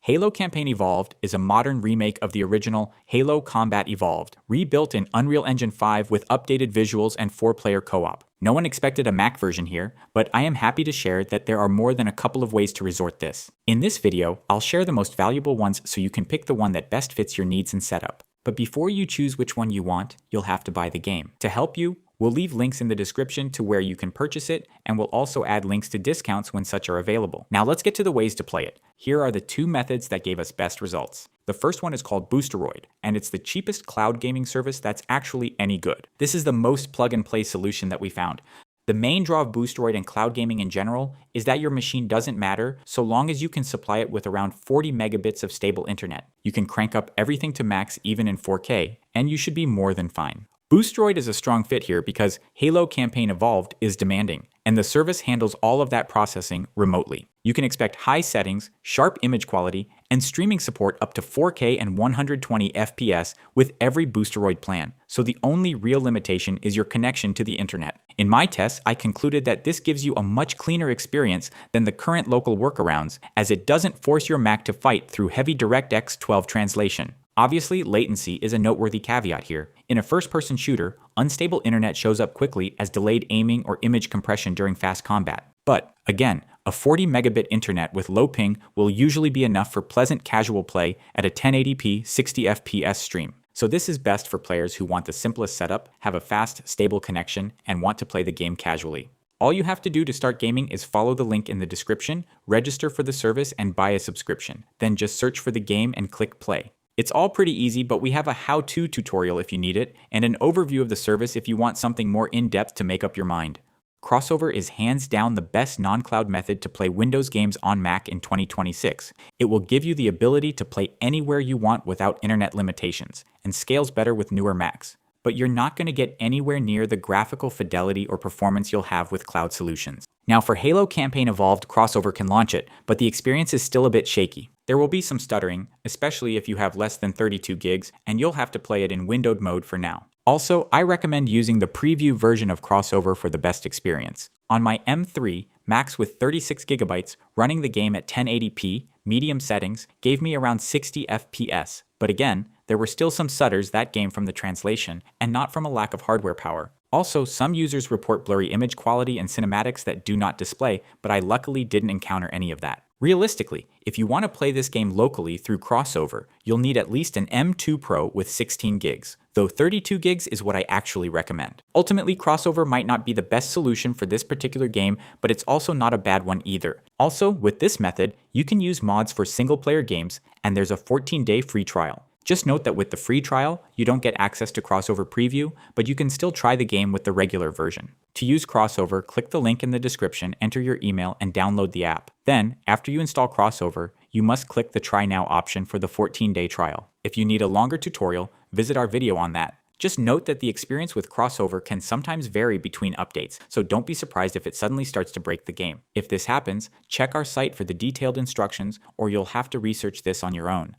Halo Campaign Evolved is a modern remake of the original Halo Combat Evolved, rebuilt in Unreal Engine 5 with updated visuals and 4-player co-op. No one expected a Mac version here, but I am happy to share that there are more than a couple of ways to resort this. In this video, I'll share the most valuable ones so you can pick the one that best fits your needs and setup. But before you choose which one you want, you'll have to buy the game. To help you, we'll leave links in the description to where you can purchase it, and we'll also add links to discounts when such are available. Now let's get to the ways to play it. Here are the two methods that gave us best results. The first one is called Boosteroid, and it's the cheapest cloud gaming service that's actually any good. This is the most plug-and-play solution that we found. The main draw of Boosteroid and cloud gaming in general is that your machine doesn't matter so long as you can supply it with around 40 megabits of stable internet. You can crank up everything to max even in 4K, and you should be more than fine. Boosteroid is a strong fit here because Halo Campaign Evolved is demanding, and the service handles all of that processing remotely. You can expect high settings, sharp image quality, and streaming support up to 4K and 120 FPS with every Boosteroid plan, so the only real limitation is your connection to the internet. In my tests, I concluded that this gives you a much cleaner experience than the current local workarounds, as it doesn't force your Mac to fight through heavy DirectX 12 translation. Obviously, latency is a noteworthy caveat here. In a first-person shooter, unstable internet shows up quickly as delayed aiming or image compression during fast combat. But, again, a 40 megabit internet with low ping will usually be enough for pleasant casual play at a 1080p 60 FPS stream. So this is best for players who want the simplest setup, have a fast, stable connection, and want to play the game casually. All you have to do to start gaming is follow the link in the description, register for the service, and buy a subscription. Then just search for the game and click play. It's all pretty easy, but we have a how-to tutorial if you need it, and an overview of the service if you want something more in-depth to make up your mind. Crossover is hands down the best non-cloud method to play Windows games on Mac in 2026. It will give you the ability to play anywhere you want without internet limitations, and scales better with newer Macs. But you're not going to get anywhere near the graphical fidelity or performance you'll have with cloud solutions. Now for Halo Campaign Evolved, Crossover can launch it, but the experience is still a bit shaky. There will be some stuttering, especially if you have less than 32 gigs, and you'll have to play it in windowed mode for now. Also, I recommend using the preview version of Crossover for the best experience. On my M3, Max with 36 gigabytes, running the game at 1080p, medium settings, gave me around 60 FPS, but again, there were still some stutters that came from the translation, and not from a lack of hardware power. Also, some users report blurry image quality and cinematics that do not display, but I luckily didn't encounter any of that. Realistically, if you want to play this game locally through Crossover, you'll need at least an M2 Pro with 16 gigs, though 32 gigs is what I actually recommend. Ultimately, Crossover might not be the best solution for this particular game, but it's also not a bad one either. Also, with this method, you can use mods for single-player games, and there's a 14-day free trial. Just note that with the free trial, you don't get access to Crossover Preview, but you can still try the game with the regular version. To use Crossover, click the link in the description, enter your email, and download the app. Then, after you install Crossover, you must click the Try Now option for the 14-day trial. If you need a longer tutorial, visit our video on that. Just note that the experience with Crossover can sometimes vary between updates, so don't be surprised if it suddenly starts to break the game. If this happens, check our site for the detailed instructions, or you'll have to research this on your own.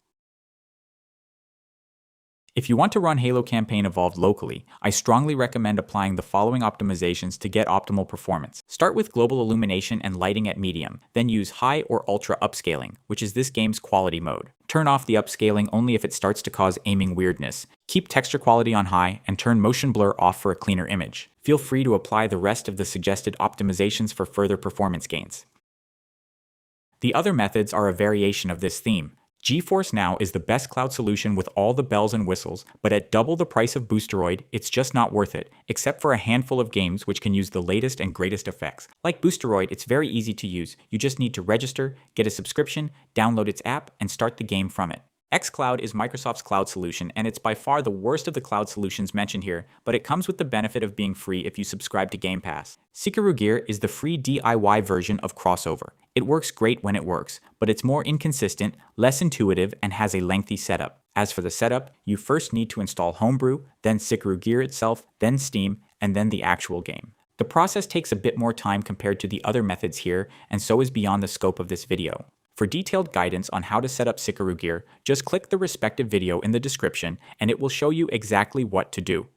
If you want to run Halo Campaign Evolved locally, I strongly recommend applying the following optimizations to get optimal performance. Start with global illumination and lighting at medium, then use high or ultra upscaling, which is this game's quality mode. Turn off the upscaling only if it starts to cause aiming weirdness. Keep texture quality on high and turn motion blur off for a cleaner image. Feel free to apply the rest of the suggested optimizations for further performance gains. The other methods are a variation of this theme. GeForce Now is the best cloud solution with all the bells and whistles, but at double the price of Boosteroid, it's just not worth it, except for a handful of games which can use the latest and greatest effects. Like Boosteroid, it's very easy to use. You just need to register, get a subscription, download its app, and start the game from it. xCloud is Microsoft's cloud solution, and it's by far the worst of the cloud solutions mentioned here, but it comes with the benefit of being free if you subscribe to Game Pass. Sikarugir is the free DIY version of Crossover. It works great when it works, but it's more inconsistent, less intuitive, and has a lengthy setup. As for the setup, you first need to install Homebrew, then Sikarugir itself, then Steam, and then the actual game. The process takes a bit more time compared to the other methods here, and so is beyond the scope of this video. For detailed guidance on how to set up Sikarugir, just click the respective video in the description and it will show you exactly what to do.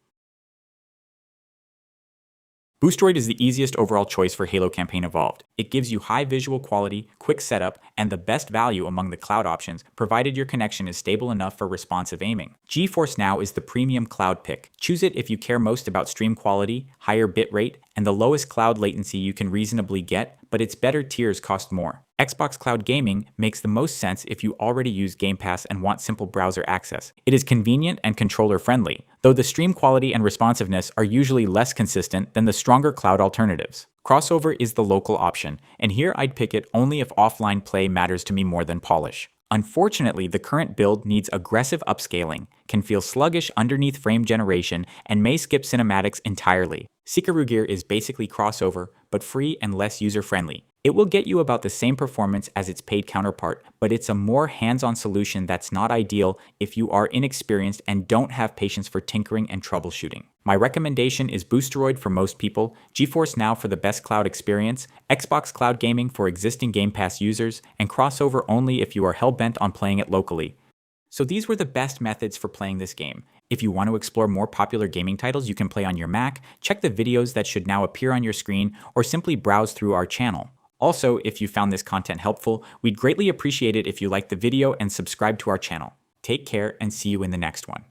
Boosteroid is the easiest overall choice for Halo Campaign Evolved. It gives you high visual quality, quick setup, and the best value among the cloud options, provided your connection is stable enough for responsive aiming. GeForce Now is the premium cloud pick. Choose it if you care most about stream quality, higher bitrate, and the lowest cloud latency you can reasonably get, but its better tiers cost more. Xbox Cloud Gaming makes the most sense if you already use Game Pass and want simple browser access. It is convenient and controller-friendly, though the stream quality and responsiveness are usually less consistent than the stronger cloud alternatives. Crossover is the local option, and here I'd pick it only if offline play matters to me more than polish. Unfortunately, the current build needs aggressive upscaling, can feel sluggish underneath frame generation, and may skip cinematics entirely. Sikarugir is basically crossover, but free and less user-friendly. It will get you about the same performance as its paid counterpart, but it's a more hands-on solution that's not ideal if you are inexperienced and don't have patience for tinkering and troubleshooting. My recommendation is Boosteroid for most people, GeForce Now for the best cloud experience, Xbox Cloud Gaming for existing Game Pass users, and crossover only if you are hell-bent on playing it locally. So these were the best methods for playing this game. If you want to explore more popular gaming titles you can play on your Mac, check the videos that should now appear on your screen, or simply browse through our channel. Also, if you found this content helpful, we'd greatly appreciate it if you liked the video and subscribe to our channel. Take care and see you in the next one.